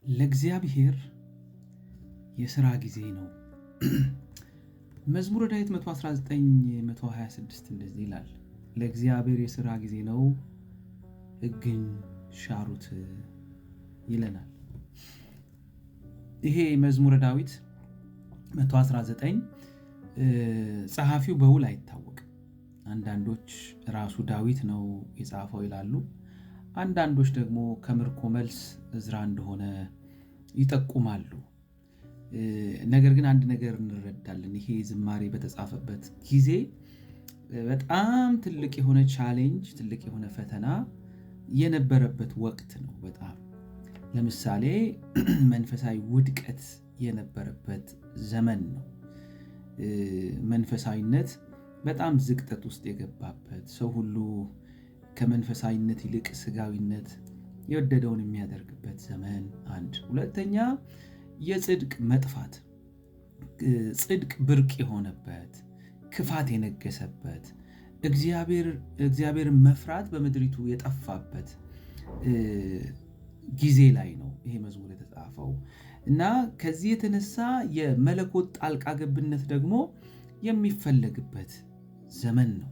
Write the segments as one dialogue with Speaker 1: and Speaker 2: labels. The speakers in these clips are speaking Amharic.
Speaker 1: ለእግዚአብሔር የሥራ ጊዜ ነው። መዝሙረ ዳዊት 119:126 እንደዚህ ይላል፣ ለእግዚአብሔር የሥራ ጊዜ ነው፣ ሕግን ሻሩት ይለናል። ይሄ መዝሙረ ዳዊት 119 ጸሐፊው በውል አይታወቅም። አንዳንዶች ራሱ ዳዊት ነው የጻፈው ይላሉ። አንዳንዶች ደግሞ ከምርኮ መልስ ዕዝራ እንደሆነ ይጠቁማሉ። ነገር ግን አንድ ነገር እንረዳለን። ይሄ ዝማሬ በተጻፈበት ጊዜ በጣም ትልቅ የሆነ ቻሌንጅ፣ ትልቅ የሆነ ፈተና የነበረበት ወቅት ነው። በጣም ለምሳሌ መንፈሳዊ ውድቀት የነበረበት ዘመን ነው። መንፈሳዊነት በጣም ዝቅጠት ውስጥ የገባበት፣ ሰው ሁሉ ከመንፈሳዊነት ይልቅ ስጋዊነት የወደደውን የሚያደርግበት ዘመን አንድ። ሁለተኛ የጽድቅ መጥፋት፣ ጽድቅ ብርቅ የሆነበት፣ ክፋት የነገሰበት፣ እግዚአብሔርን መፍራት በምድሪቱ የጠፋበት ጊዜ ላይ ነው ይሄ መዝሙር የተጻፈው እና ከዚህ የተነሳ የመለኮት ጣልቃ ገብነት ደግሞ የሚፈለግበት ዘመን ነው።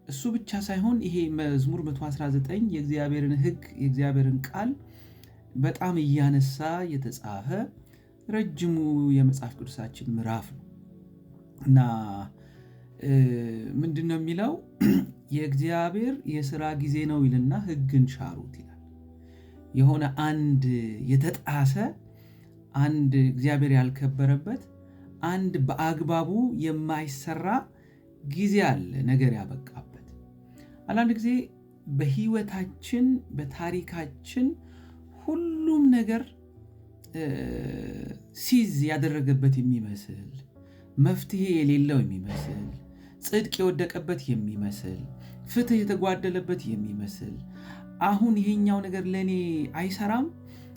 Speaker 1: እሱ ብቻ ሳይሆን ይሄ መዝሙር 119 የእግዚአብሔርን ሕግ የእግዚአብሔርን ቃል በጣም እያነሳ የተጻፈ ረጅሙ የመጽሐፍ ቅዱሳችን ምዕራፍ ነው እና ምንድነው የሚለው? የእግዚአብሔር የሥራ ጊዜ ነው ይልና ሕግን ሻሩት ይላል። የሆነ አንድ የተጣሰ፣ አንድ እግዚአብሔር ያልከበረበት፣ አንድ በአግባቡ የማይሰራ ጊዜ አለ፣ ነገር ያበቃበት። አንዳንድ ጊዜ በህይወታችን በታሪካችን ሁሉም ነገር ሲዝ ያደረገበት የሚመስል፣ መፍትሄ የሌለው የሚመስል፣ ጽድቅ የወደቀበት የሚመስል፣ ፍትህ የተጓደለበት የሚመስል፣ አሁን ይሄኛው ነገር ለኔ አይሰራም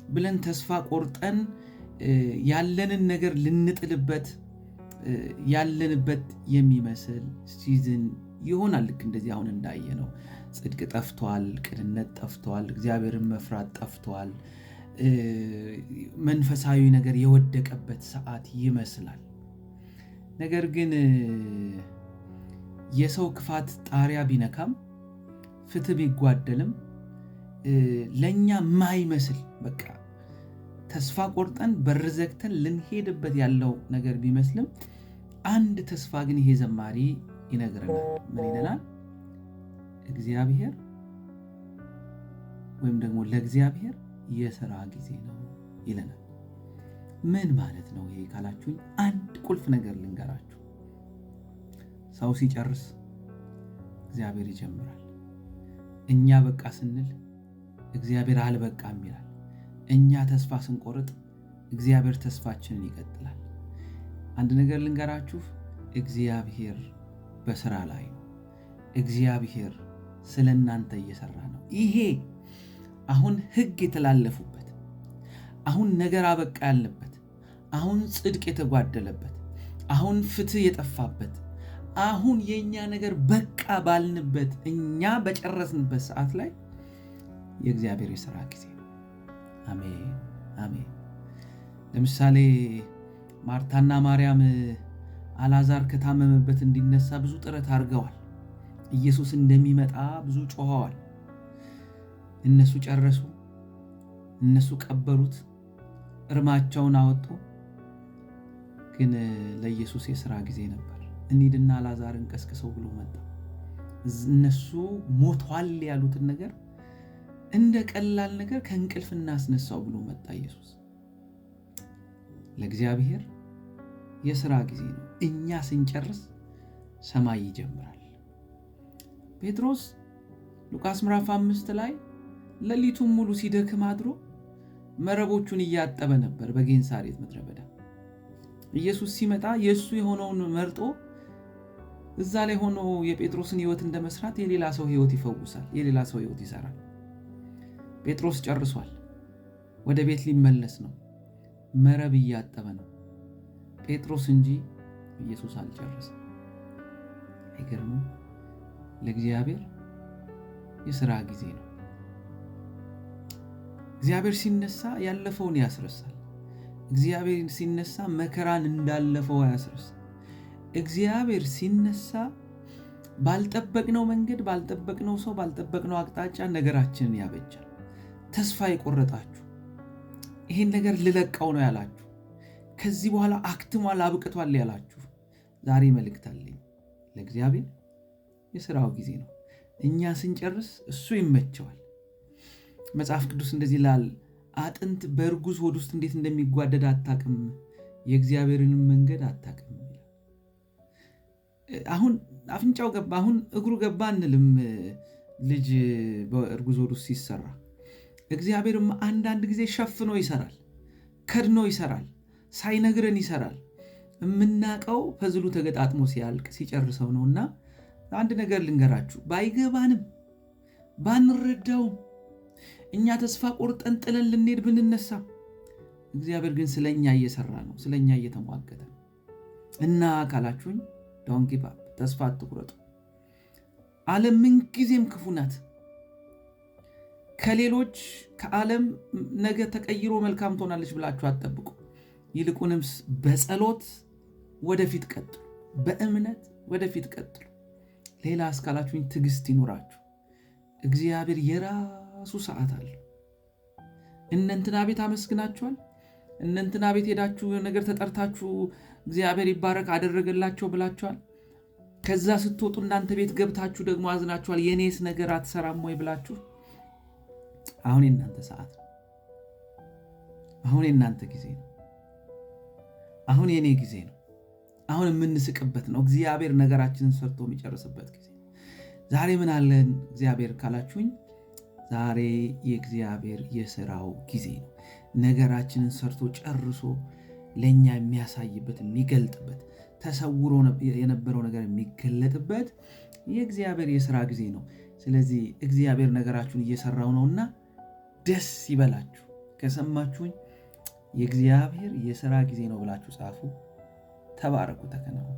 Speaker 1: ብለን ተስፋ ቆርጠን ያለንን ነገር ልንጥልበት ያለንበት የሚመስል ሲዝን ይሆናል። ልክ እንደዚህ አሁን እንዳየነው ጽድቅ ጠፍቷል፣ ቅንነት ጠፍቷል፣ እግዚአብሔርን መፍራት ጠፍቷል፣ መንፈሳዊ ነገር የወደቀበት ሰዓት ይመስላል። ነገር ግን የሰው ክፋት ጣሪያ ቢነካም፣ ፍትህ ቢጓደልም፣ ለኛ ማይመስል በቃ ተስፋ ቆርጠን በር ዘግተን ልንሄድበት ያለው ነገር ቢመስልም አንድ ተስፋ ግን ይሄ ዘማሪ ይነግረናል። ምን ይለናል? እግዚአብሔር ወይም ደግሞ ለእግዚአብሔር የሥራ ጊዜ ነው ይለናል። ምን ማለት ነው ይሄ ካላችሁኝ፣ አንድ ቁልፍ ነገር ልንገራችሁ። ሰው ሲጨርስ እግዚአብሔር ይጀምራል። እኛ በቃ ስንል እግዚአብሔር አልበቃም ይላል። እኛ ተስፋ ስንቆርጥ እግዚአብሔር ተስፋችንን ይቀጥላል። አንድ ነገር ልንገራችሁ፣ እግዚአብሔር በሥራ ላይ ነው። እግዚአብሔር ስለ እናንተ እየሰራ ነው። ይሄ አሁን ሕግ የተላለፉበት፣ አሁን ነገር አበቃ ያለበት፣ አሁን ጽድቅ የተጓደለበት፣ አሁን ፍትህ የጠፋበት፣ አሁን የኛ ነገር በቃ ባልንበት፣ እኛ በጨረስንበት ሰዓት ላይ የእግዚአብሔር የሥራ ጊዜ ነው። አሜን አሜን። ለምሳሌ ማርታና ማርያም አልዓዛር ከታመመበት እንዲነሳ ብዙ ጥረት አድርገዋል። ኢየሱስ እንደሚመጣ ብዙ ጮኸዋል። እነሱ ጨረሱ፣ እነሱ ቀበሩት፣ እርማቸውን አወጡ። ግን ለኢየሱስ የሥራ ጊዜ ነበር። እንሂድና አልዓዛርን ቀስቅሰው ብሎ መጣ። እነሱ ሞቷል ያሉትን ነገር እንደ ቀላል ነገር ከእንቅልፍ እናስነሳው ብሎ መጣ ኢየሱስ። ለእግዚአብሔር የሥራ ጊዜ ነው። እኛ ስንጨርስ ሰማይ ይጀምራል። ጴጥሮስ ሉቃስ ምዕራፍ 5 ላይ ሌሊቱን ሙሉ ሲደክም አድሮ መረቦቹን እያጠበ ነበር በጌንሳሬት ምድረ በዳ። ኢየሱስ ሲመጣ የእሱ የሆነውን መርጦ እዛ ላይ ሆኖ የጴጥሮስን ሕይወት እንደመስራት የሌላ ሰው ሕይወት ይፈውሳል፣ የሌላ ሰው ሕይወት ይሰራል። ጴጥሮስ ጨርሷል። ወደ ቤት ሊመለስ ነው። መረብ እያጠበ ነው ጴጥሮስ እንጂ ኢየሱስ አልጨረሰም። አይገርምም? ለእግዚአብሔር የሥራ ጊዜ ነው። እግዚአብሔር ሲነሳ ያለፈውን ያስረሳል። እግዚአብሔር ሲነሳ መከራን እንዳለፈው ያስረሳል። እግዚአብሔር ሲነሳ ባልጠበቅነው መንገድ፣ ባልጠበቅነው ሰው፣ ባልጠበቅነው አቅጣጫ ነገራችንን ያበጃል። ተስፋ የቆረጣችሁ ይሄን ነገር ልለቀው ነው ያላችሁ፣ ከዚህ በኋላ አክትሟል አብቅቷል ያላችሁ ዛሬ መልእክት አለኝ። ለእግዚአብሔር የሥራው ጊዜ ነው። እኛ ስንጨርስ እሱ ይመቸዋል። መጽሐፍ ቅዱስ እንደዚህ ይላል፣ አጥንት በእርጉዝ ሆድ ውስጥ እንዴት እንደሚጓደድ አታቅም፣ የእግዚአብሔርን መንገድ አታቅም። አሁን አፍንጫው ገባ፣ አሁን እግሩ ገባ እንልም። ልጅ በእርጉዝ ሆድ ውስጥ ሲሰራ እግዚአብሔርም አንዳንድ ጊዜ ሸፍኖ ይሰራል፣ ከድኖ ይሰራል፣ ሳይነግረን ይሰራል። የምናቀው ፐዝሉ ተገጣጥሞ ሲያልቅ ሲጨርሰው ነውና አንድ ነገር ልንገራችሁ፣ ባይገባንም ባንረዳውም እኛ ተስፋ ቆርጠን ጥለን ልንሄድ ብንነሳ እግዚአብሔር ግን ስለኛ እየሰራ ነው፣ ስለኛ እየተሟገተ እና ካላችሁኝ ዶንት ጊቭ አፕ፣ ተስፋ አትቁረጡ። ዓለም ምንጊዜም ክፉ ናት። ከሌሎች ከዓለም ነገ ተቀይሮ መልካም ትሆናለች ብላችሁ አትጠብቁ። ይልቁንም በጸሎት ወደፊት ቀጥሉ፣ በእምነት ወደፊት ቀጥሉ። ሌላ እስካላችሁኝ ትዕግስት ይኖራችሁ። እግዚአብሔር የራሱ ሰዓት አለው። እነንትና ቤት አመስግናችኋል፣ እነንትና ቤት ሄዳችሁ ነገር ተጠርታችሁ እግዚአብሔር ይባረክ አደረገላቸው ብላችኋል። ከዛ ስትወጡ እናንተ ቤት ገብታችሁ ደግሞ አዝናችኋል፣ የኔስ ነገር አትሰራም ወይ ብላችሁ። አሁን የእናንተ ሰዓት ነው። አሁን የእናንተ ጊዜ ነው። አሁን የኔ ጊዜ ነው። አሁን የምንስቅበት ነው። እግዚአብሔር ነገራችንን ሰርቶ የሚጨርስበት ጊዜ። ዛሬ ምን አለን እግዚአብሔር ካላችሁኝ፣ ዛሬ የእግዚአብሔር የሥራው ጊዜ ነው። ነገራችንን ሰርቶ ጨርሶ ለኛ የሚያሳይበት፣ የሚገልጥበት፣ ተሰውሮ የነበረው ነገር የሚገለጥበት የእግዚአብሔር የሥራ ጊዜ ነው። ስለዚህ እግዚአብሔር ነገራችሁን እየሰራው ነውና ደስ ይበላችሁ። ከሰማችሁኝ የእግዚአብሔር የሥራ ጊዜ ነው ብላችሁ ጻፉ። ተባረኩ፣ ተከናወኑ።